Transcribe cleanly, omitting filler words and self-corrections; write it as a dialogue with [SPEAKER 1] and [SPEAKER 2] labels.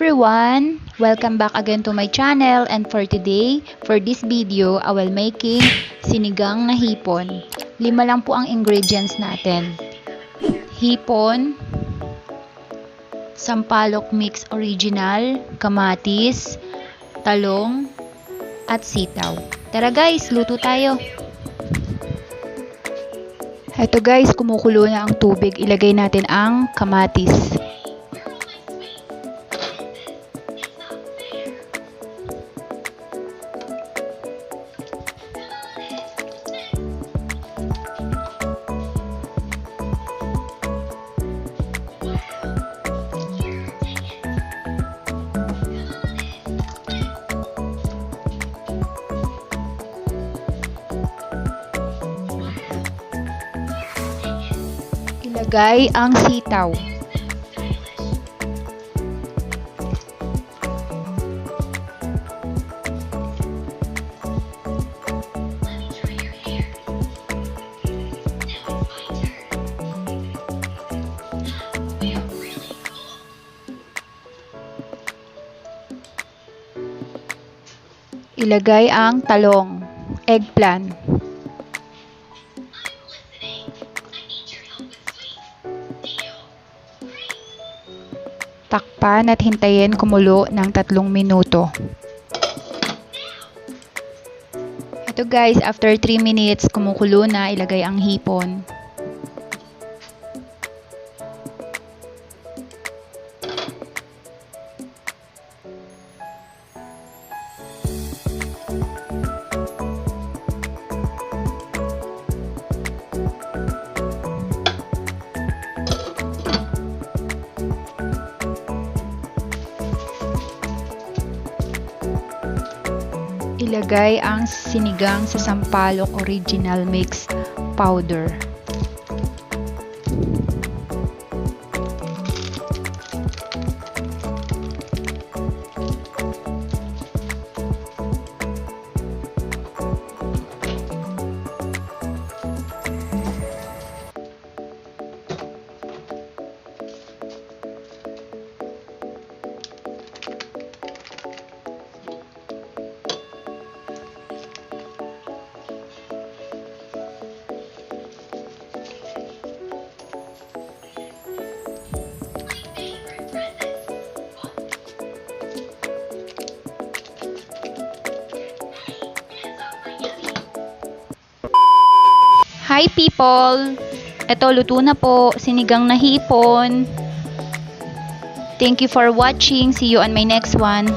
[SPEAKER 1] everyone! Welcome back again to my channel, and for today, for this video, I will making sinigang na hipon. 5 lang po ang ingredients natin. Hipon, sampalok mix original, kamatis, talong, at sitaw. Tara guys, luto tayo! Eto guys, kumukulo na ang tubig. Ilagay natin ang kamatis. Ilagay ang sitaw. Ilagay ang talong, eggplant. Takpan at hintayin kumulo ng 3 minuto. Ito guys, after 3 minutes, kumukulo na, ilagay ang hipon. Ilagay ang sinigang sa sampalok original mix powder. Hi people! Ito, luto na po. Sinigang na hipon. Thank you for watching. See you on my next one.